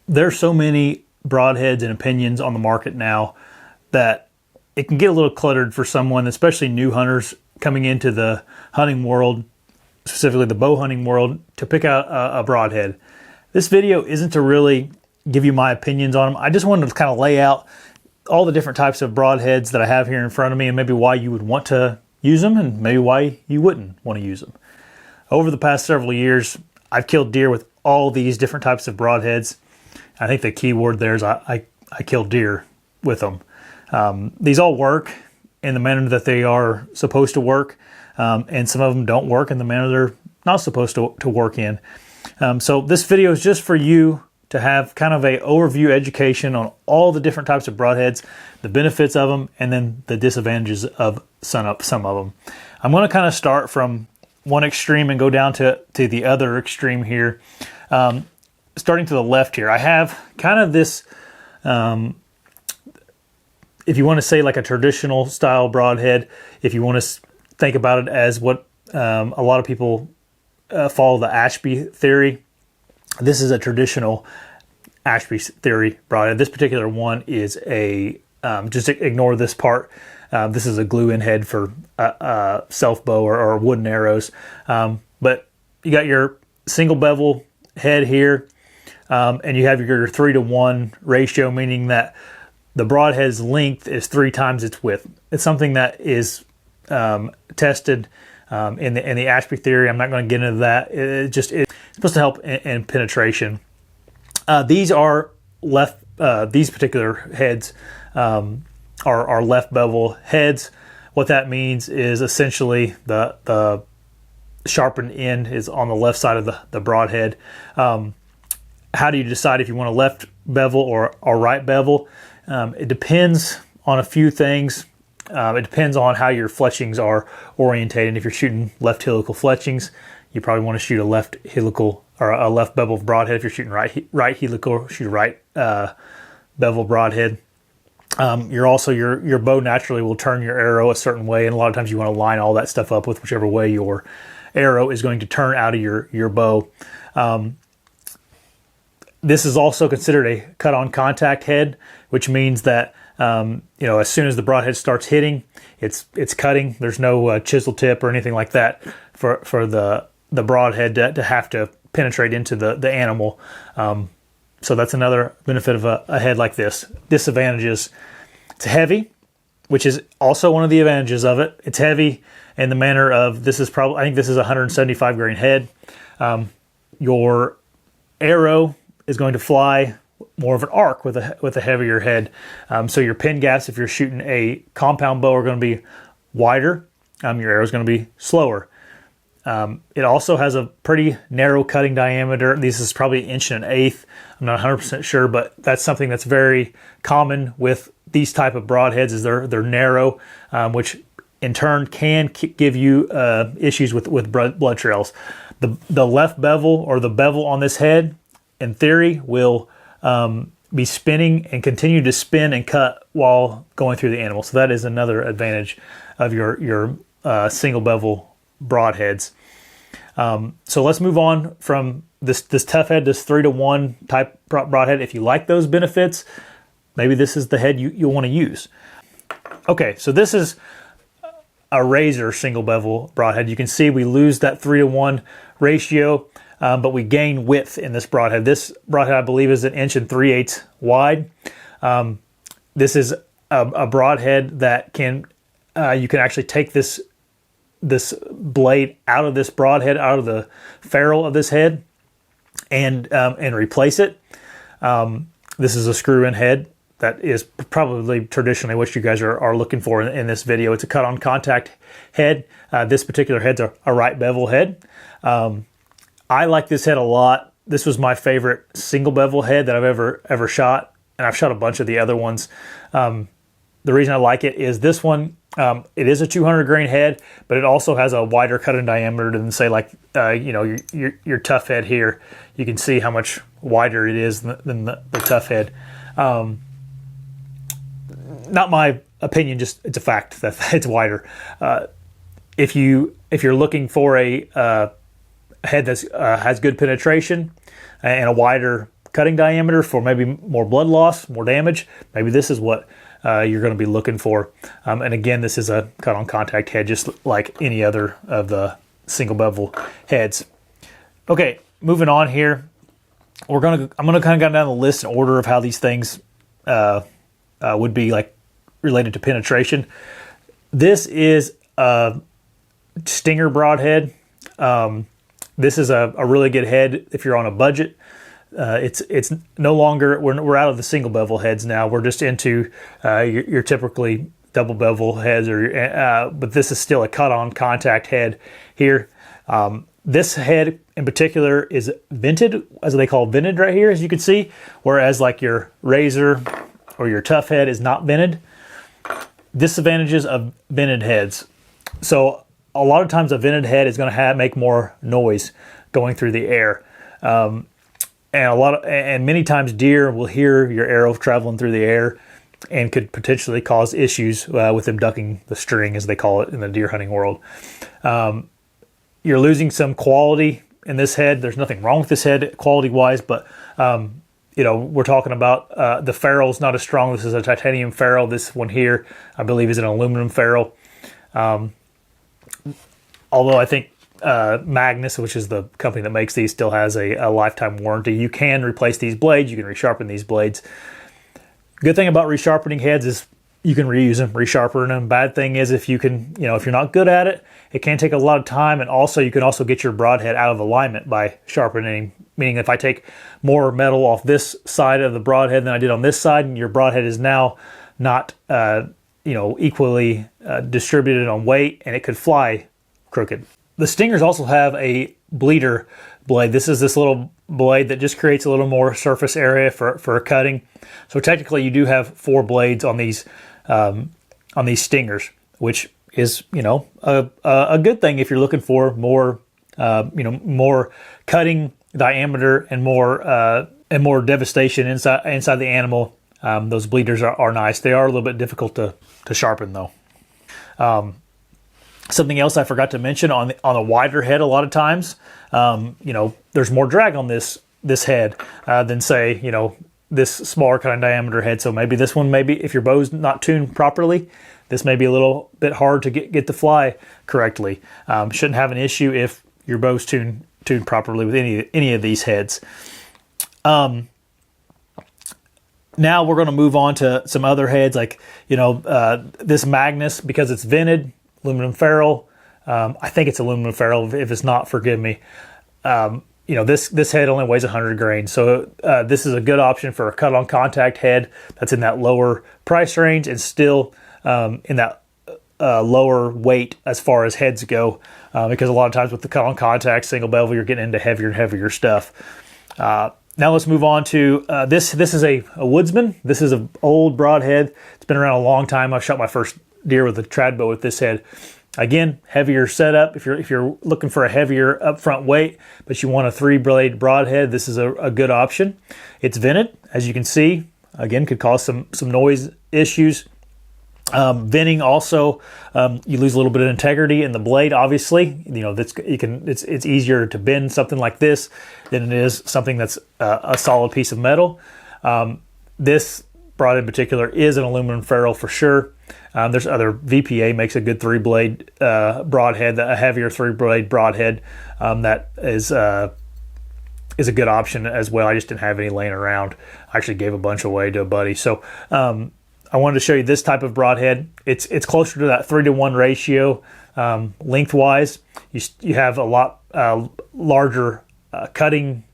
There's so many broadheads and opinions on the market now that it can get a little cluttered for someone, especially new hunters coming into the hunting world, specifically the bow hunting world, to pick out a broadhead. This video isn't to really give you my opinions on them. I just wanted to kind of lay out all the different types of broadheads that I have here in front of me, and maybe why you would want to use them and maybe why you wouldn't want to use them. Over the past several years, I've killed deer with all these different types of broadheads. I think the key word there is I kill deer with them. These all work in the manner that they are supposed to work, and some of them don't work in the manner they're not supposed to work in. So this video is just for you to have kind of a overview education on all the different types of broadheads, the benefits of them, and then the disadvantages of some of them. I'm going to kind of start from one extreme and go down to the other extreme here. Starting to the left here, I have kind of this, if you want to say like a traditional style broadhead, if you want to think about it as what a lot of people follow the Ashby theory. This is a traditional Ashby theory broadhead. This particular one is a, just ignore this part. This is a glue-in head for self bow or wooden arrows. But you got your single bevel head here, and you have your 3-to-1 ratio, meaning that the broadhead's length is 3 times its width. It's something that is tested in the Ashby theory. I'm not going to get into that. It's supposed to help in penetration. These are these particular heads are left bevel heads. What that means is essentially the sharpened end is on the left side of the broadhead. How do you decide if you want a left bevel or right bevel? It depends on a few things. It depends on how your fletchings are orientated. If you're shooting left helical fletchings, you probably want to shoot a left helical or a left bevel broadhead. If you're shooting right helical, shoot a right bevel broadhead. Your bow naturally will turn your arrow a certain way, and a lot of times you want to line all that stuff up with whichever way your arrow is going to turn out of your bow. This is also considered a cut-on contact head, which means that as soon as the broadhead starts hitting, it's cutting. There's no chisel tip or anything like that for the broadhead to have to penetrate into the animal. So that's another benefit of a head like this. Disadvantages: it's heavy, which is also one of the advantages of it. It's heavy in the manner of I think this is a 175 grain head. Your arrow is going to fly more of an arc with a heavier head. So your pin gaps, if you're shooting a compound bow, are going to be wider. Your arrow is going to be slower. It also has a pretty narrow cutting diameter. This is probably 1.125". I'm not 100% sure, but that's something that's very common with these type of broadheads, is they're narrow, which in turn can give you issues with blood trails. The left bevel or the bevel on this head, in theory, will be spinning and continue to spin and cut while going through the animal. So that is another advantage of your single bevel broadheads. So let's move on from this tough head, this 3-to-1 type broadhead. If you like those benefits, maybe this is the head you'll want to use. Okay, so this is a razor single bevel broadhead. You can see we lose that 3-to-1 ratio, but we gain width in this broadhead. This broadhead, I believe, is 1 3/8 wide. This is a broadhead that you can actually take this blade out of this broadhead, out of the ferrule of this head, and replace it. This is a screw-in head. That is probably traditionally what you guys are looking for in this video. It's a cut-on contact head. This particular head's a right bevel head. I like this head a lot. This was my favorite single bevel head that I've ever shot, and I've shot a bunch of the other ones. The reason I like it is this one, it is a 200 grain head, but it also has a wider cutting diameter than, say, like your tough head here. You can see how much wider it is than the tough head. Not my opinion, just it's a fact that it's wider. If you're looking for a head that has good penetration and a wider cutting diameter for maybe more blood loss, more damage, maybe this is what you're going to be looking for. And again, this is a cut on contact head, just like any other of the single bevel heads. Okay, moving on here. I'm gonna kind of go down the list in order of how these things would be like related to penetration. This is a Stinger broadhead. This is a really good head if you're on a budget. It's no longer, we're out of the single bevel heads now. We're just into your typically double bevel heads, but this is still a cut on contact head here. This head in particular is vented, as they call vented right here, as you can see, whereas like your Razor or your Tough head is not vented. Disadvantages of vented heads. So a lot of times a vented head is going to make more noise going through the air. And many times deer will hear your arrow traveling through the air and could potentially cause issues with them ducking the string, as they call it in the deer hunting world. You're losing some quality in this head. There's nothing wrong with this head quality-wise, but we're talking about the ferrule's not as strong. This is a titanium ferrule. This one here, I believe, is an aluminum ferrule. Although I think Magnus, which is the company that makes these, still has a lifetime warranty. You can replace these blades. You can resharpen these blades. Good thing about resharpening heads is you can reuse them, resharpen them. Bad thing is if you're not good at it, it can take a lot of time, and also you can also get your broadhead out of alignment by sharpening. Meaning if I take more metal off this side of the broadhead than I did on this side, and your broadhead is now not equally distributed on weight, and it could fly crooked. The Stingers also have a bleeder blade. This is this little blade that just creates a little more surface area for cutting. So technically you do have 4 blades on these Stingers, which is a good thing if you're looking for more more cutting diameter and more devastation inside the animal. Those bleeders are nice. They are a little bit difficult to sharpen though. Something else I forgot to mention on a wider head, a lot of times, there's more drag on this head than say, this smaller kind of diameter head. So maybe this one, if your bow's not tuned properly, this may be a little bit hard to get the fly correctly. Shouldn't have an issue if your bow's tuned properly with any of these heads. Now we're going to move on to some other heads, like this Magnus, because it's vented. Aluminum ferrule. I think it's aluminum ferrule. If it's not, forgive me. This head only weighs 100 grains. So this is a good option for a cut on contact head that's in that lower price range and still in that lower weight as far as heads go. Because a lot of times with the cut on contact single bevel, you're getting into heavier and heavier stuff. Now let's move on to this. This is a Woodsman. This is an old broadhead. It's been around a long time. I shot my first deer with a trad bow with this head. Again, heavier setup. If you're looking for a heavier upfront weight, but you want a 3-blade broadhead, this is a good option. It's vented, as you can see. Again, could cause some noise issues. Venting also, you lose a little bit of integrity in the blade. Obviously, it's easier to bend something like this than it is something that's a solid piece of metal. This broadhead in particular is an aluminum ferrule for sure. There's other VPA makes a good 3-blade broadhead, a heavier 3-blade broadhead that is a good option as well. I just didn't have any laying around. I actually gave a bunch away to a buddy. So I wanted to show you this type of broadhead. It's closer to that 3-to-1 ratio lengthwise. You have a lot larger cutting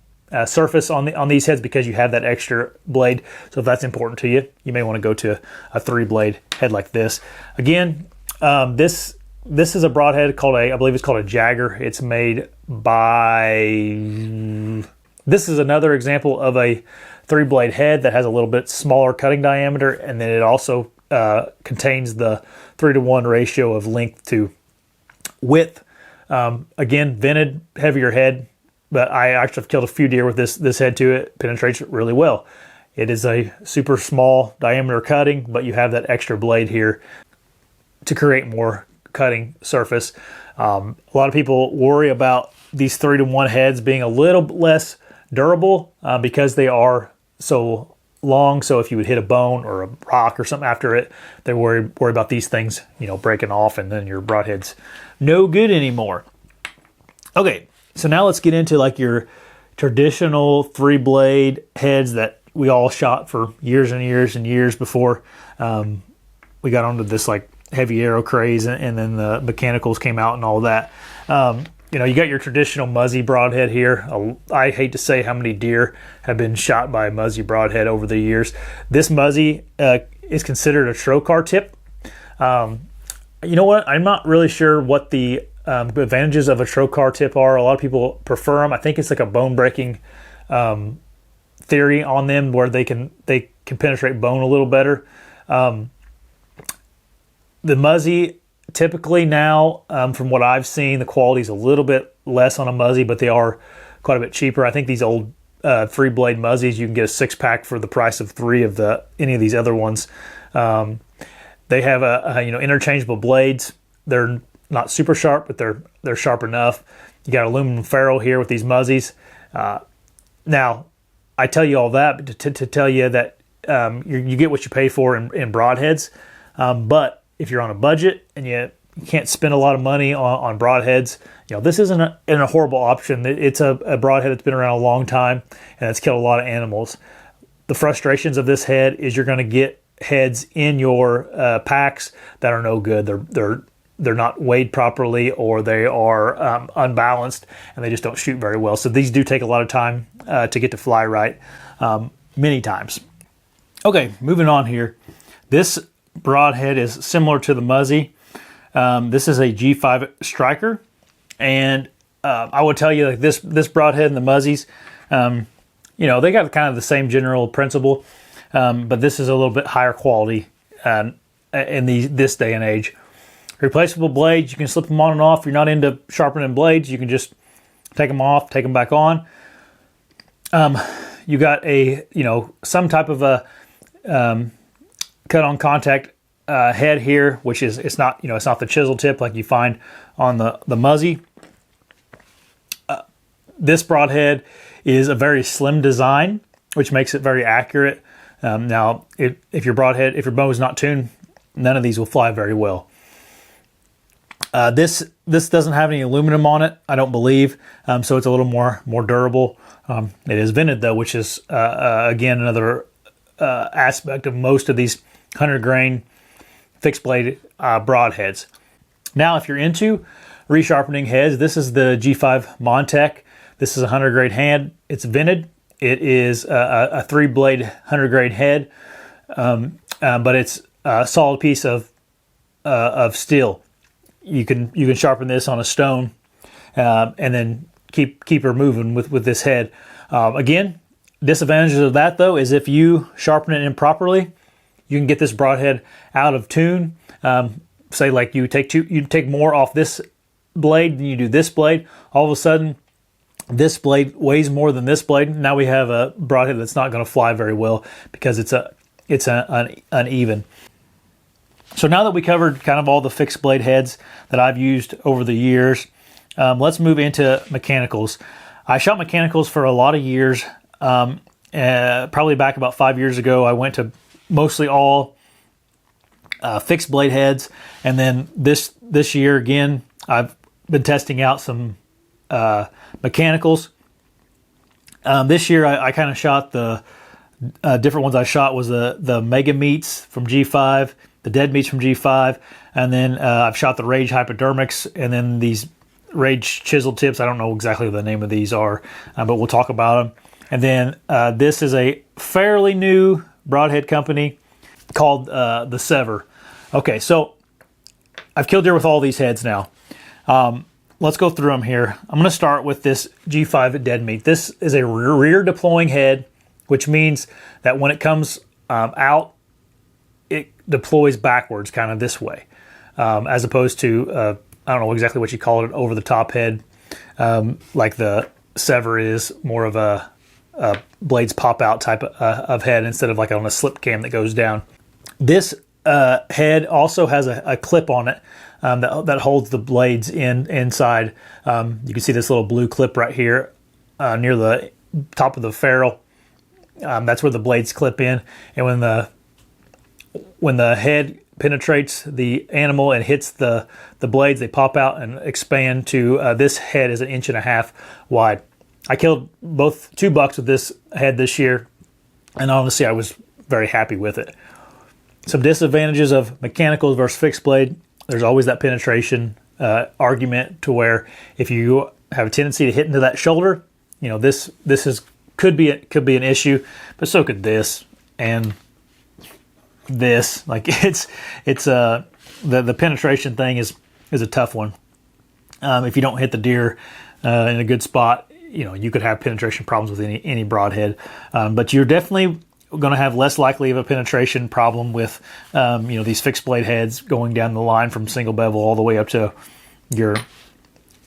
surface on these heads because you have that extra blade. So if that's important to you, you may want to go to a 3-blade head like this. Again, this is a broadhead I believe it's called a Jagger. It's made by, this is another example of a 3-blade head that has a little bit smaller cutting diameter, and then it also contains the 3-to-1 ratio of length to width. Again, vented, heavier head. But I actually have killed a few deer with this head too. It penetrates really well. It is a super small diameter cutting, but you have that extra blade here to create more cutting surface. A lot of people worry about these 3-to-1 heads being a little less durable because they are so long. So if you would hit a bone or a rock or something after it, they worry about these things, breaking off, and then your broadhead's no good anymore. Okay, so now let's get into like your traditional 3-blade heads that we all shot for years and years and years before we got onto this like heavy arrow craze, and then the mechanicals came out and all that. You got your traditional Muzzy broadhead here. I hate to say how many deer have been shot by a Muzzy broadhead over the years. This Muzzy is considered a trocar tip. You know what? I'm not really sure what the advantages of a trocar tip are. A lot of people prefer them. I think it's like a bone breaking theory on them, where they can penetrate bone a little better. The Muzzy, typically now, from what I've seen, the quality is a little bit less on a Muzzy, but they are quite a bit cheaper. I think these old 3-blade Muzzies, you can get a 6-pack for the price of 3 of any of these other ones. They have interchangeable blades. They're not super sharp, but they're sharp enough. You got aluminum ferrule here with these Muzzies. Now, I tell you all that to tell you that you get what you pay for in broadheads, but if you're on a budget and you can't spend a lot of money on broadheads, this isn't a horrible option. It's a broadhead that's been around a long time, and it's killed a lot of animals. The frustrations of this head is you're going to get heads in your packs that are no good. They're not weighed properly, or they are unbalanced, and they just don't shoot very well. So these do take a lot of time to get to fly right, many times. Okay, moving on here. This broadhead is similar to the Muzzy. This is a G5 striker, and I would tell you, like this broadhead and the Muzzies, they got kind of the same general principle, but this is a little bit higher quality in this day and age. Replaceable blades, you can slip them on and off. If you're not into sharpening blades, you can just take them off, take them back on. You got some type of a cut on contact head here, which is it's not the chisel tip like you find on the Muzzy. This broadhead is a very slim design, which makes it very accurate. Now, if your bow is not tuned, none of these will fly very well. This doesn't have any aluminum on it, I don't believe, so it's a little more durable. It is vented though, which is again another aspect of most of these 100-grain fixed blade broadheads. Now, if you're into resharpening heads, this is the G5 Montec. This is a 100-grade hand. It's vented. It is a 3-blade 100-grade head, but it's a solid piece of steel. You can sharpen this on a stone, and then keep her moving with this head. Again, disadvantages of that though is if you sharpen it improperly, you can get this broadhead out of tune. Say like you take more off this blade than you do this blade. All of a sudden, this blade weighs more than this blade. Now we have a broadhead that's not going to fly very well because it's uneven. So now that we covered kind of all the fixed blade heads that I've used over the years, let's move into mechanicals. I shot mechanicals for a lot of years. Probably back about 5 years ago, I went to mostly all fixed blade heads, and then this year again, I've been testing out some mechanicals. This year, I kind of shot the different ones. I shot was the Mega Meats from G5, the Dead Meats from G5, and then I've shot the Rage Hypodermics, and then these Rage Chisel Tips. I don't know exactly what the name of these are, but we'll talk about them. And then this is a fairly new broadhead company called the Sever. Okay, so I've killed deer with all these heads now. Let's go through them here. I'm going to start with this G5 Dead Meat. This is a rear deploying head, which means that when it comes out, it deploys backwards, kind of this way, as opposed to, I don't know exactly what you call it, over the top head, like the Sever is more of a blades pop out type of head instead of like on a slip cam that goes down. This head also has a clip on it that holds the blades inside. You can see this little blue clip right here near the top of the ferrule. That's where the blades clip in, and when the head penetrates the animal and hits the blades, they pop out and expand to this head is 1.5 inches wide. I killed two bucks with this head this year, and honestly, I was very happy with it. Some disadvantages of mechanicals versus fixed blade: there's always that penetration argument, to where if you have a tendency to hit into that shoulder, this could be an issue, but so could this and this. Like the penetration thing is a tough one. If you don't hit the deer in a good spot, you could have penetration problems with any broadhead. But you're definitely going to have less likely of a penetration problem with these fixed blade heads going down the line from single bevel all the way up to your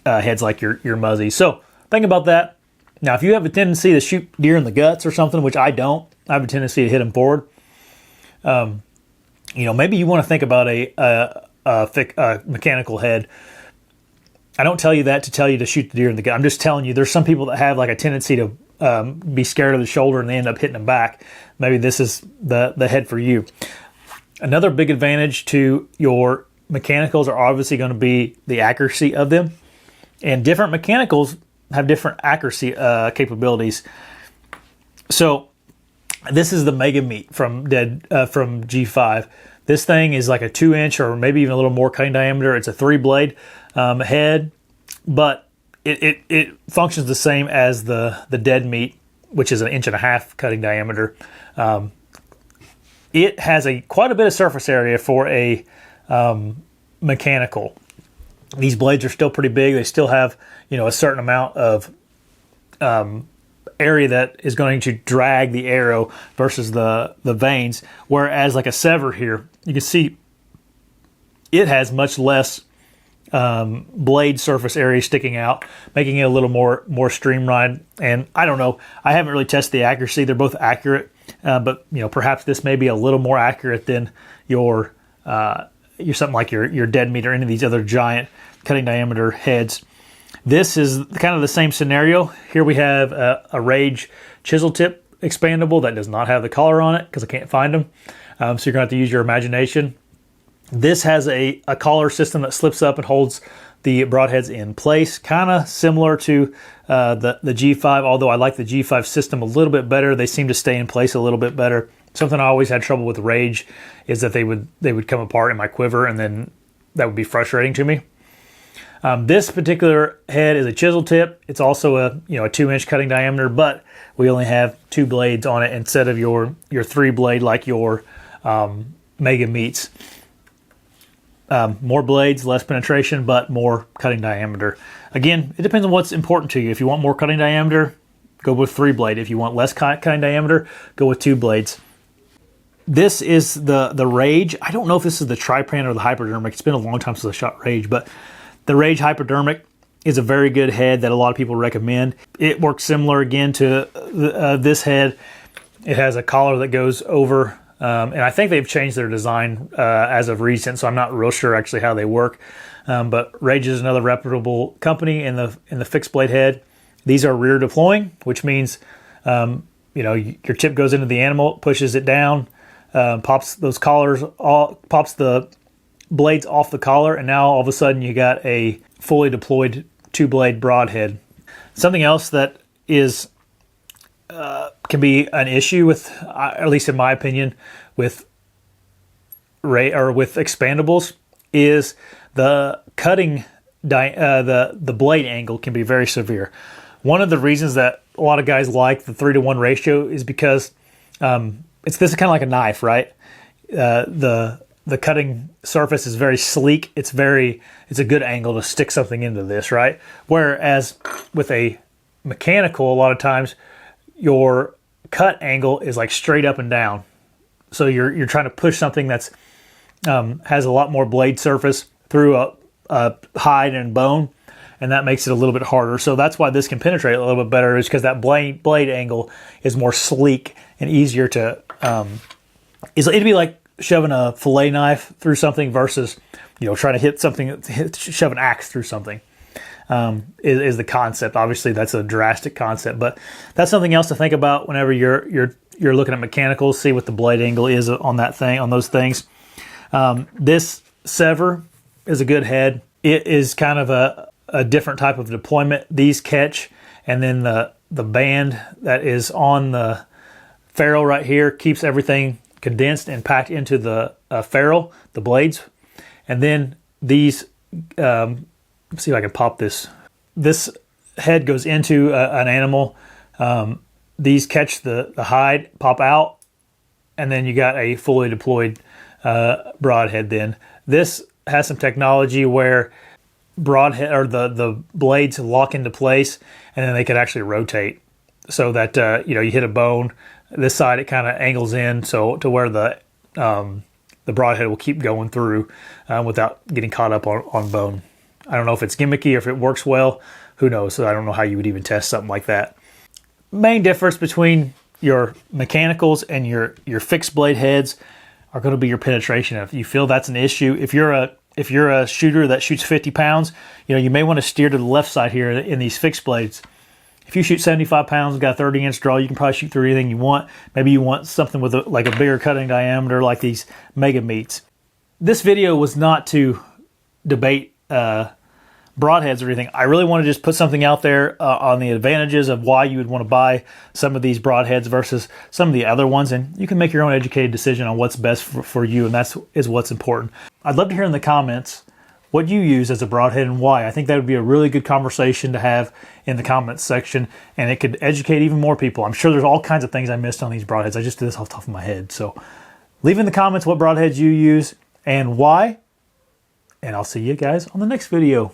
heads like your Muzzy. So think about that. Now, if you have a tendency to shoot deer in the guts or something, which I don't, I have a tendency to hit them forward. Maybe you want to think about a mechanical head. I don't tell you that to tell you to shoot the deer in the gut. I'm just telling you, there's some people that have like a tendency to be scared of the shoulder and they end up hitting them back. Maybe this is the head for you. Another big advantage to your mechanicals are obviously going to be the accuracy of them. And different mechanicals have different accuracy capabilities. So this is the Mega Meat from G5. This thing is like a 2-inch or maybe even a little more cutting diameter. It's a 3-blade head, but it functions the same as the Dead Meat, which is 1.5 inch cutting diameter. It has quite a bit of surface area for a mechanical. These blades are still pretty big. They still have a certain amount of area that is going to drag the arrow versus the vanes. Whereas like a Sever here, you can see it has much less blade surface area sticking out, making it a little more streamlined. And I don't know, I haven't really tested the accuracy. They're both accurate, but perhaps this may be a little more accurate than your something like your Dead Meat or any of these other giant cutting diameter heads. This is kind of the same scenario. Here we have a Rage chisel tip expandable that does not have the collar on it because I can't find them. So you're going to have to use your imagination. This has a collar system that slips up and holds the broadheads in place, kind of similar to the G5, although I like the G5 system a little bit better. They seem to stay in place a little bit better. Something I always had trouble with Rage is that they would come apart in my quiver, and then that would be frustrating to me. This particular head is a chisel tip. It's also a 2-inch cutting diameter, but we only have 2 blades on it instead of your 3-blade like your Mega Meats. More blades, less penetration, but more cutting diameter. Again, it depends on what's important to you. If you want more cutting diameter, go with 3-blade. If you want less cutting diameter, go with 2 blades. This is the Rage. I don't know if this is the Trypan or the Hypodermic. It's been a long time since I shot Rage, but the Rage Hypodermic is a very good head that a lot of people recommend. It works similar again to this head. It has a collar that goes over, and I think they've changed their design as of recent, so I'm not real sure actually how they work. But Rage is another reputable company in the fixed blade head. These are rear deploying, which means your tip goes into the animal, pushes it down, pops those collars, pops the blades off the collar, and now all of a sudden you got a fully deployed 2-blade broadhead. Something else that is can be an issue with, at least in my opinion, with expandables is the cutting the blade angle can be very severe. One of the reasons that a lot of guys like the 3-to-1 ratio is because this is kind of like a knife, right? The cutting surface is very sleek. It's a good angle to stick something into this, right? Whereas with a mechanical, a lot of times your cut angle is like straight up and down. So you're trying to push something that's has a lot more blade surface through a hide and bone, and that makes it a little bit harder. So that's why this can penetrate a little bit better, is because that blade angle is more sleek and easier to. It'd be like shoving a fillet knife through something versus trying to hit something, shove an axe through something. is the concept. Obviously, that's a drastic concept, but that's something else to think about whenever you're looking at mechanicals. See what the blade angle is on that thing, on those things. This Sever is a good head. It is kind of a different type of deployment. These catch, and then the band that is on the ferrule right here keeps everything condensed and packed into the ferrule, the blades. And then these, let's see if I can pop this. This head goes into an animal. These catch the hide, pop out, and then you got a fully deployed broadhead then. This has some technology where broadhead or the blades lock into place, and then they could actually rotate so that you hit a bone. This side it kind of angles in so to where the broadhead will keep going through without getting caught up on bone. I don't know if it's gimmicky or if it works well. Who knows? So I don't know how you would even test something like that. Main difference between your mechanicals and your fixed blade heads are going to be your penetration. If you feel that's an issue, if you're a shooter that shoots 50 pounds, you may want to steer to the left side here in these fixed blades. If you shoot 75 pounds and got a 30-inch draw, you can probably shoot through anything you want. Maybe you want something with like a bigger cutting diameter, like these mega meats. This video was not to debate broadheads or anything. I really want to just put something out there on the advantages of why you would want to buy some of these broadheads versus some of the other ones, and you can make your own educated decision on what's best for you, and that's what's important. I'd love to hear in the comments what you use as a broadhead and why. I think that would be a really good conversation to have in the comments section, and it could educate even more people. I'm sure there's all kinds of things I missed on these broadheads. I just did this off the top of my head. So leave in the comments what broadheads you use and why, and I'll see you guys on the next video.